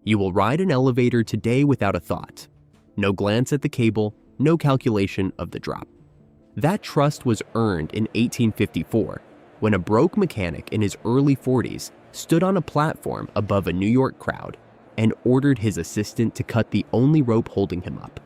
You will ride an elevator today without a thought. No glance at the cable, no calculation of the drop. That trust was earned in 1854 when a broke mechanic in his early 40s stood on a platform above a New York crowd and ordered his assistant to cut the only rope holding him up.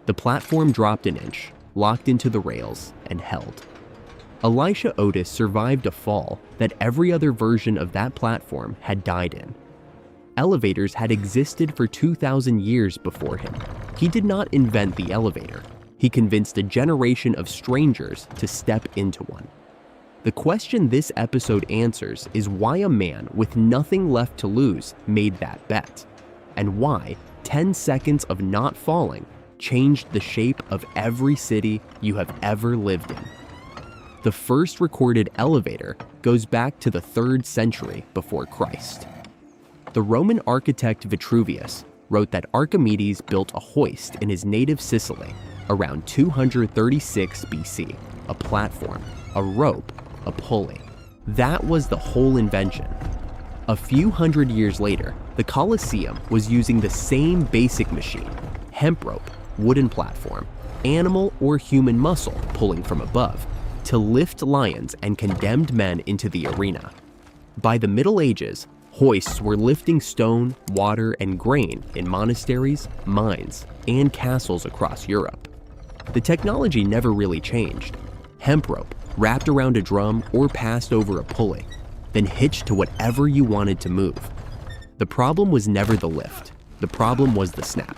The platform dropped an inch, locked into the rails, and held. Elisha Otis survived a fall that every other version of that platform had died in. Elevators had existed for 2,000 years before him. He did not invent the elevator. He convinced a generation of strangers to step into one. The question this episode answers is why a man with nothing left to lose made that bet, and why 10 seconds of not falling changed the shape of every city you have ever lived in. The first recorded elevator goes back to the 3rd century before Christ. The Roman architect Vitruvius wrote that Archimedes built a hoist in his native Sicily around 236 BC, a platform, a rope, a pulley. That was the whole invention. A few hundred years later, the Colosseum was using the same basic machine, hemp rope, wooden platform, animal or human muscle pulling from above, to lift lions and condemned men into the arena. By the Middle Ages, hoists were lifting stone, water, and grain in monasteries, mines, and castles across Europe. The technology never really changed. Hemp rope, wrapped around a drum or passed over a pulley, then hitched to whatever you wanted to move. The problem was never the lift. The problem was the snap.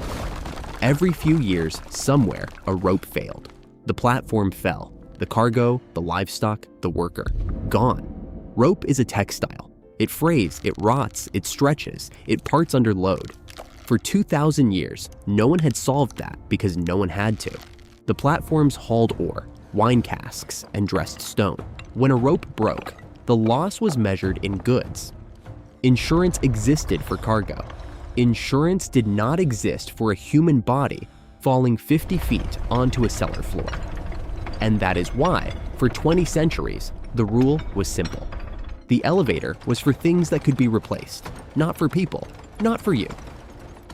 Every few years, somewhere, a rope failed. The platform fell. The cargo, the livestock, the worker. Gone. Rope is a textile. It frays, it rots, it stretches, it parts under load. For 2,000 years, no one had solved that because no one had to. The platforms hauled ore, wine casks, and dressed stone. When a rope broke, the loss was measured in goods. Insurance existed for cargo. Insurance did not exist for a human body falling 50 feet onto a cellar floor. And that is why, for 20 centuries, the rule was simple. The elevator was for things that could be replaced, not for people, not for you.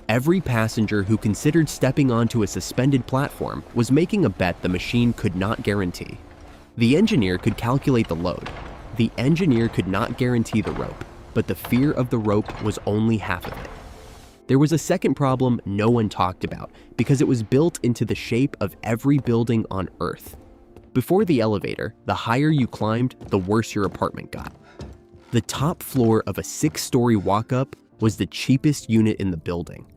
Every passenger who considered stepping onto a suspended platform was making a bet the machine could not guarantee. The engineer could calculate the load. The engineer could not guarantee the rope, but the fear of the rope was only half of it. There was a second problem no one talked about because it was built into the shape of every building on Earth. Before the elevator, the higher you climbed, the worse your apartment got. The top floor of a 6-story walk-up was the cheapest unit in the building.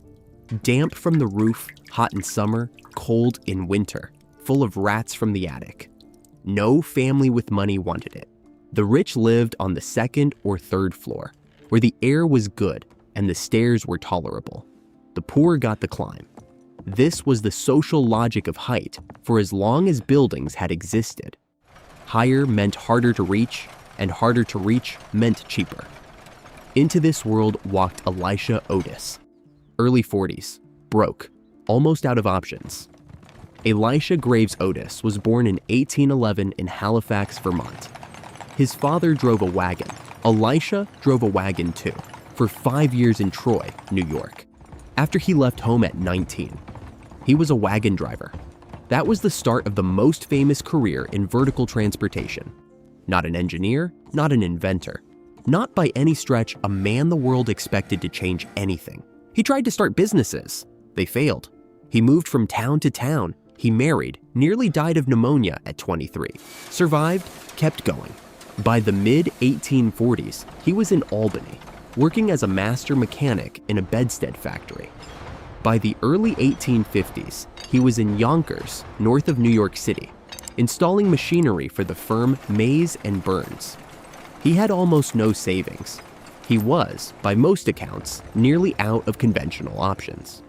Damp from the roof, hot in summer, cold in winter, full of rats from the attic. No family with money wanted it. The rich lived on the 2nd or 3rd floor, where the air was good and the stairs were tolerable. The poor got the climb. This was the social logic of height for as long as buildings had existed. Higher meant harder to reach, and harder to reach meant cheaper. Into this world walked Elisha Otis. Early 40s, broke, almost out of options. Elisha Graves Otis was born in 1811 in Halifax, Vermont. His father drove a wagon. Elisha drove a wagon too, for 5 years in Troy, New York. After he left home at 19, he was a wagon driver. That was the start of the most famous career in vertical transportation. Not an engineer, not an inventor. Not by any stretch a man the world expected to change anything. He tried to start businesses. They failed. He moved from town to town. He married, nearly died of pneumonia at 23. Survived, kept going. By the mid-1840s, he was in Albany, working as a master mechanic in a bedstead factory. By the early 1850s, he was in Yonkers, north of New York City, installing machinery for the firm Mays and Burns. He had almost no savings. He was, by most accounts, nearly out of conventional options.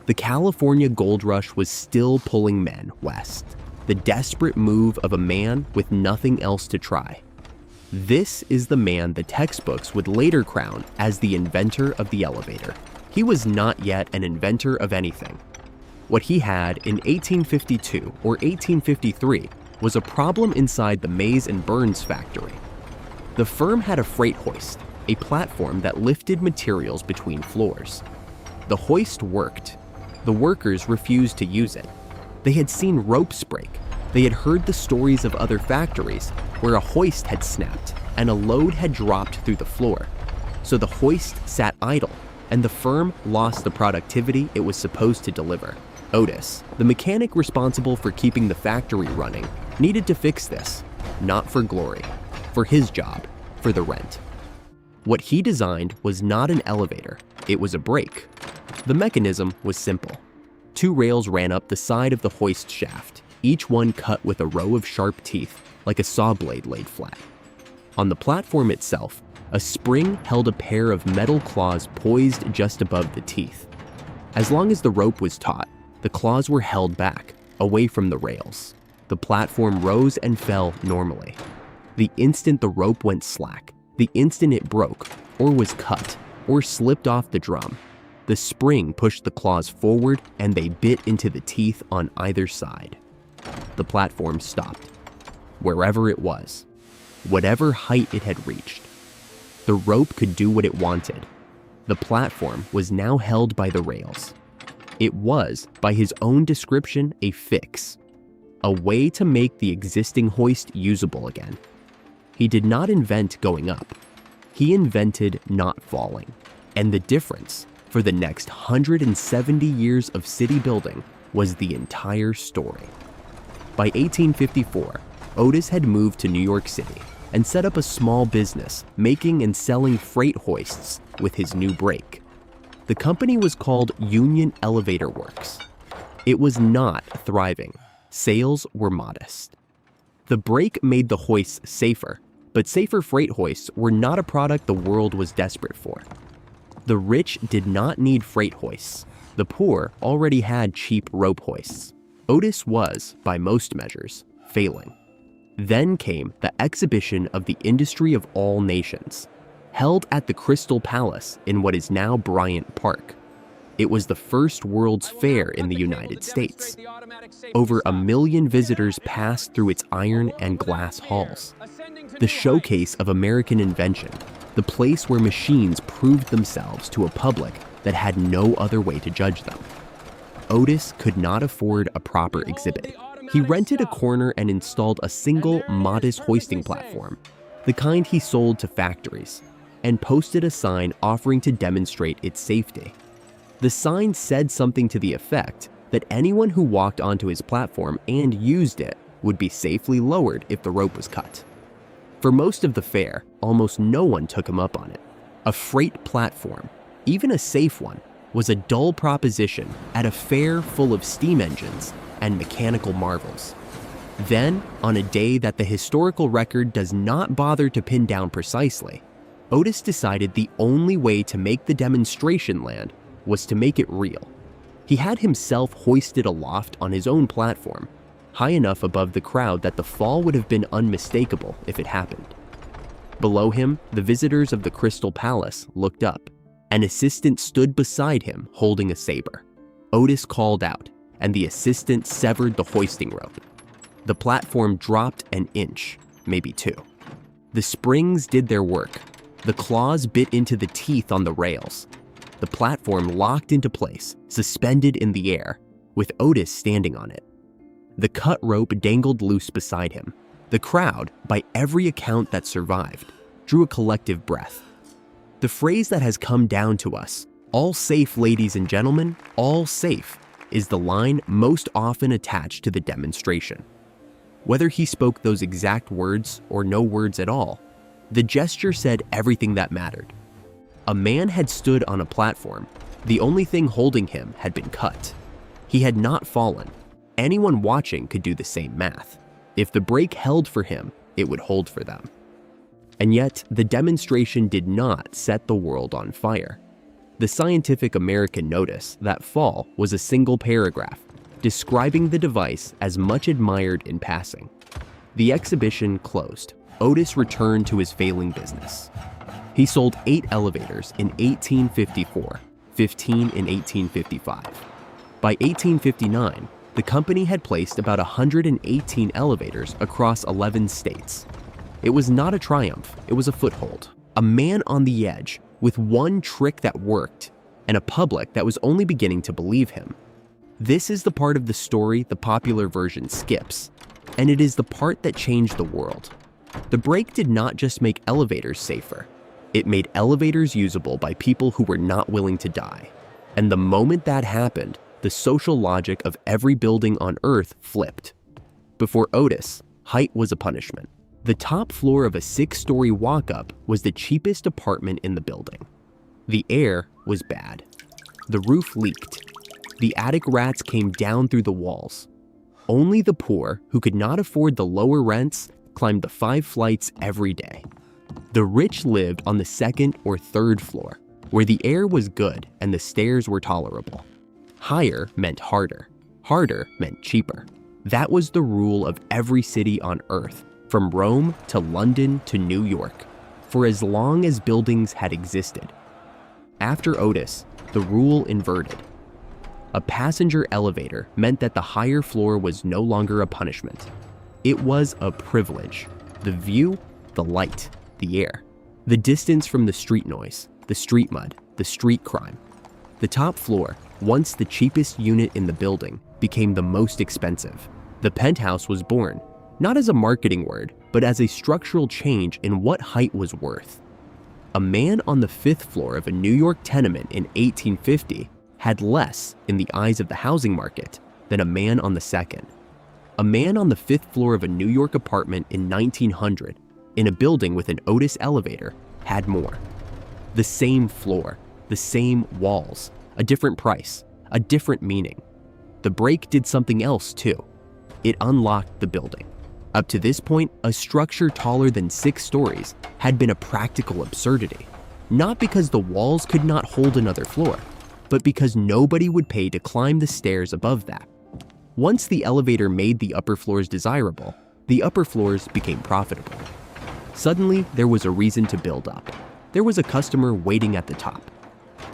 The California gold rush was still pulling men west, the desperate move of a man with nothing else to try. This is the man the textbooks would later crown as the inventor of the elevator. He was not yet an inventor of anything. What he had in 1852 or 1853 was a problem inside the Mays and Burns factory. The firm had a freight hoist, a platform that lifted materials between floors. The hoist worked. The workers refused to use it. They had seen ropes break. They had heard the stories of other factories where a hoist had snapped and a load had dropped through the floor. So the hoist sat idle, and the firm lost the productivity it was supposed to deliver. Otis, the mechanic responsible for keeping the factory running, needed to fix this, not for glory, for his job, for the rent. What he designed was not an elevator, it was a brake. The mechanism was simple. 2 rails ran up the side of the hoist shaft, each one cut with a row of sharp teeth, like a saw blade laid flat. On the platform itself, a spring held a pair of metal claws poised just above the teeth. As long as the rope was taut, the claws were held back, away from the rails. The platform rose and fell normally. The instant the rope went slack, the instant it broke, or was cut, or slipped off the drum, the spring pushed the claws forward and they bit into the teeth on either side. The platform stopped, wherever it was, whatever height it had reached. The rope could do what it wanted. The platform was now held by the rails. It was, by his own description, a fix, a way to make the existing hoist usable again. He did not invent going up. He invented not falling. And the difference, for the next 170 years of city building, was the entire story. By 1854, Otis had moved to New York City and set up a small business making and selling freight hoists with his new brake. The company was called Union Elevator Works. It was not thriving. Sales were modest. The brake made the hoists safer, but safer freight hoists were not a product the world was desperate for. The rich did not need freight hoists. The poor already had cheap rope hoists. Otis was, by most measures, failing. Then came the exhibition of the industry of all nations, held at the Crystal Palace in what is now Bryant Park. It was the first World's Fair in the United States. Over 1 million visitors passed through its iron and glass halls. The showcase of American invention, the place where machines proved themselves to a public that had no other way to judge them. Otis could not afford a proper exhibit. He rented a corner and installed a single, modest hoisting platform, the kind he sold to factories, and posted a sign offering to demonstrate its safety. The sign said something to the effect that anyone who walked onto his platform and used it would be safely lowered if the rope was cut. For most of the fair, almost no one took him up on it. A freight platform, even a safe one, was a dull proposition at a fair full of steam engines and mechanical marvels. Then, on a day that the historical record does not bother to pin down precisely, Otis decided the only way to make the demonstration land was to make it real. He had himself hoisted aloft on his own platform, high enough above the crowd that the fall would have been unmistakable if it happened. Below him, the visitors of the Crystal Palace looked up. An assistant stood beside him holding a saber. Otis called out, and the assistant severed the hoisting rope. The platform dropped an inch, maybe 2. The springs did their work. The claws bit into the teeth on the rails. The platform locked into place, suspended in the air, with Otis standing on it. The cut rope dangled loose beside him. The crowd, by every account that survived, drew a collective breath. The phrase that has come down to us, "All safe, ladies and gentlemen, all safe," is the line most often attached to the demonstration. Whether he spoke those exact words or no words at all, the gesture said everything that mattered. A man had stood on a platform. The only thing holding him had been cut. He had not fallen. Anyone watching could do the same math. If the brake held for him, it would hold for them. And yet, the demonstration did not set the world on fire. The Scientific American noticed that fall was a single paragraph, describing the device as much admired in passing. The exhibition closed. Otis returned to his failing business. He sold 8 elevators in 1854, 15 in 1855. By 1859, the company had placed about 118 elevators across 11 states. It was not a triumph, it was a foothold. A man on the edge with one trick that worked and a public that was only beginning to believe him. This is the part of the story the popular version skips, and it is the part that changed the world. The break did not just make elevators safer. It made elevators usable by people who were not willing to die. And the moment that happened, the social logic of every building on Earth flipped. Before Otis, height was a punishment. The top floor of a 6-story walk-up was the cheapest apartment in the building. The air was bad. The roof leaked. The attic rats came down through the walls. Only the poor, who could not afford the lower rents, climbed the 5 flights every day. The rich lived on the 2nd or 3rd floor, where the air was good and the stairs were tolerable. Higher meant harder. Harder meant cheaper. That was the rule of every city on Earth, from Rome to London to New York, for as long as buildings had existed. After Otis, the rule inverted. A passenger elevator meant that the higher floor was no longer a punishment. It was a privilege. The view, the light, the air, the distance from the street noise, the street mud, the street crime. The top floor, once the cheapest unit in the building, became the most expensive. The penthouse was born, not as a marketing word, but as a structural change in what height was worth. A man on the 5th floor of a New York tenement in 1850 had less in the eyes of the housing market than a man on the 2nd. A man on the 5th floor of a New York apartment in 1900, in a building with an Otis elevator, had more. The same floor, the same walls, a different price, a different meaning. The break did something else too. It unlocked the building. Up to this point, a structure taller than 6 stories had been a practical absurdity, not because the walls could not hold another floor, but because nobody would pay to climb the stairs above that. Once the elevator made the upper floors desirable, the upper floors became profitable. Suddenly, there was a reason to build up. There was a customer waiting at the top.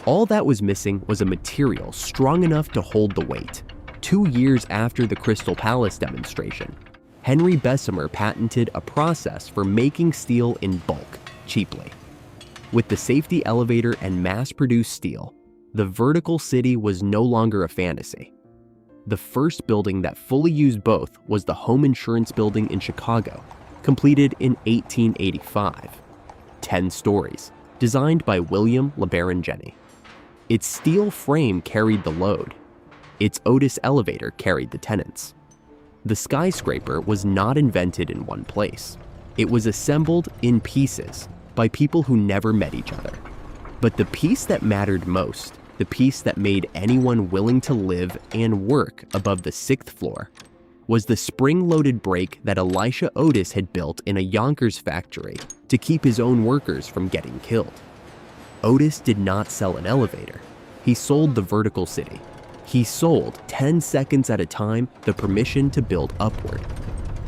All that was missing was a material strong enough to hold the weight. 2 years after the Crystal Palace demonstration, Henry Bessemer patented a process for making steel in bulk, cheaply. With the safety elevator and mass-produced steel, the vertical city was no longer a fantasy. The first building that fully used both was the Home Insurance Building in Chicago, completed in 1885. 10 stories, designed by William LeBaron Jenney. Its steel frame carried the load. Its Otis elevator carried the tenants. The skyscraper was not invented in one place. It was assembled in pieces by people who never met each other. But the piece that mattered most, the piece that made anyone willing to live and work above the 6th floor, was the spring-loaded brake that Elisha Otis had built in a Yonkers factory to keep his own workers from getting killed. Otis did not sell an elevator. He sold the vertical city. He sold, 10 seconds at a time, the permission to build upward.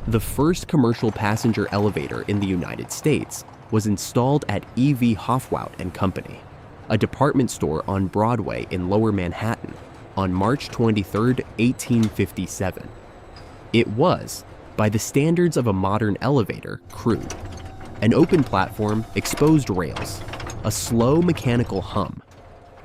The first commercial passenger elevator in the United States was installed at E.V. Hofwout and Company, a department store on Broadway in Lower Manhattan, on March 23, 1857. It was, by the standards of a modern elevator, crude. An open platform, exposed rails, a slow mechanical hum.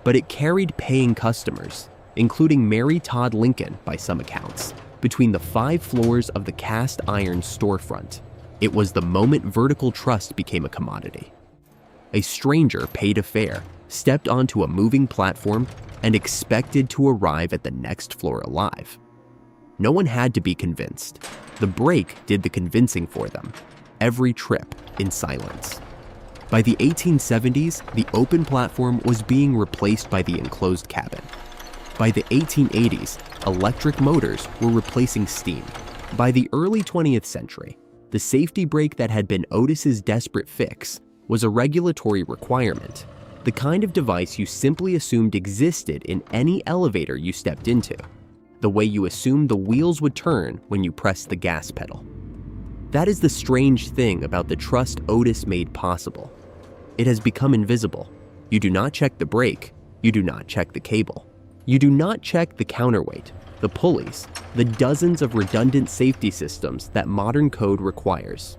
But it carried paying customers, including Mary Todd Lincoln by some accounts, between the 5 floors of the cast iron storefront. It was the moment vertical trust became a commodity. A stranger paid a fare, stepped onto a moving platform, and expected to arrive at the next floor alive. No one had to be convinced. The brake did the convincing for them, every trip in silence. By the 1870s, the open platform was being replaced by the enclosed cabin. By the 1880s, electric motors were replacing steam. By the early 20th century, the safety brake that had been Otis's desperate fix was a regulatory requirement, the kind of device you simply assumed existed in any elevator you stepped into, the way you assumed the wheels would turn when you pressed the gas pedal. That is the strange thing about the trust Otis made possible. It has become invisible. You do not check the brake, you do not check the cable. You do not check the counterweight, the pulleys, the dozens of redundant safety systems that modern code requires.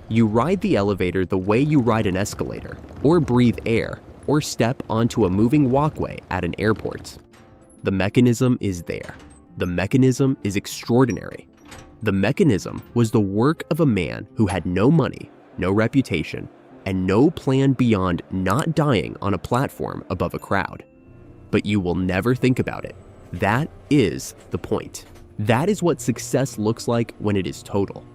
You ride the elevator the way you ride an escalator, or breathe air, or step onto a moving walkway at an airport. The mechanism is there. The mechanism is extraordinary. The mechanism was the work of a man who had no money, no reputation, and no plan beyond not dying on a platform above a crowd. But you will never think about it. That is the point. That is what success looks like when it is total.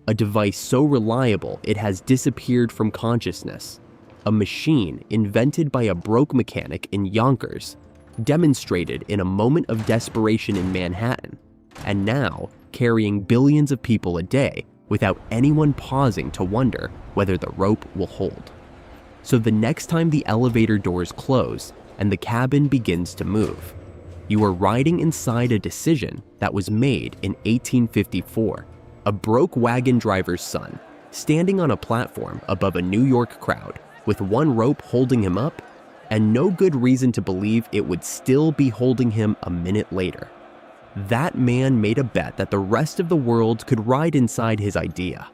A device so reliable it has disappeared from consciousness. A machine invented by a broke mechanic in Yonkers, demonstrated in a moment of desperation in Manhattan, and now carrying billions of people a day without anyone pausing to wonder whether the rope will hold. So the next time the elevator doors close and the cabin begins to move, you are riding inside a decision that was made in 1854. A broke wagon driver's son, standing on a platform above a New York crowd with one rope holding him up, and no good reason to believe it would still be holding him a minute later. That man made a bet that the rest of the world could ride inside his idea.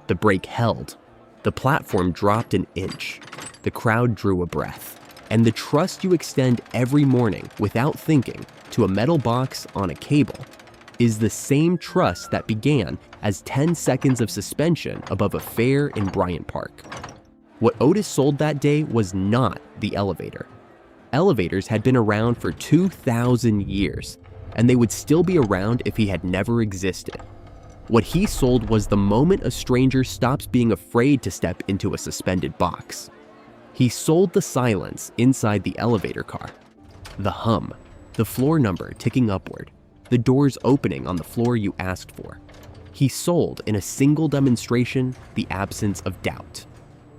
The brake held. The platform dropped an inch. The crowd drew a breath. And the trust you extend every morning without thinking to a metal box on a cable is the same trust that began as 10 seconds of suspension above a fair in Bryant Park. What Otis sold that day was not the elevator. Elevators had been around for 2,000 years, and they would still be around if he had never existed. What he sold was the moment a stranger stops being afraid to step into a suspended box. He sold the silence inside the elevator car, the hum, the floor number ticking upward, the doors opening on the floor you asked for. He sold in a single demonstration the absence of doubt.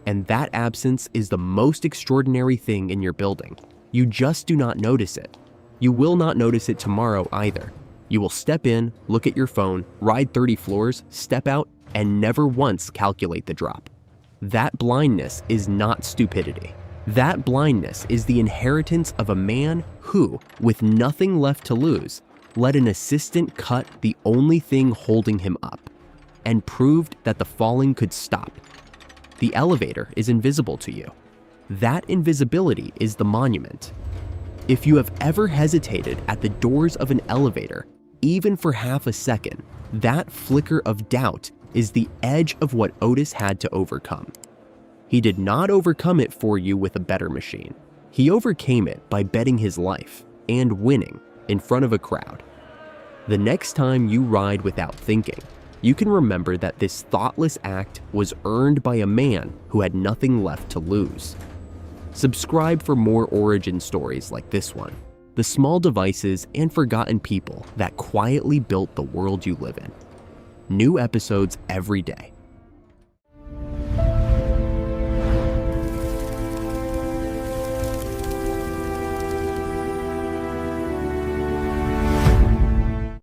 And that absence is the most extraordinary thing in your building. You just do not notice it. You will not notice it tomorrow either. You will step in, look at your phone, ride 30 floors, step out, and never once calculate the drop. That blindness is not stupidity. That blindness is the inheritance of a man who, with nothing left to lose, let an assistant cut the only thing holding him up, and proved that the falling could stop. The elevator is invisible to you. That invisibility is the monument. If you have ever hesitated at the doors of an elevator, even for half a second, that flicker of doubt is the edge of what Otis had to overcome. He did not overcome it for you with a better machine. He overcame it by betting his life and winning in front of a crowd. The next time you ride without thinking, you can remember that this thoughtless act was earned by a man who had nothing left to lose. Subscribe for more origin stories like this one, the small devices and forgotten people that quietly built the world you live in. New episodes every day.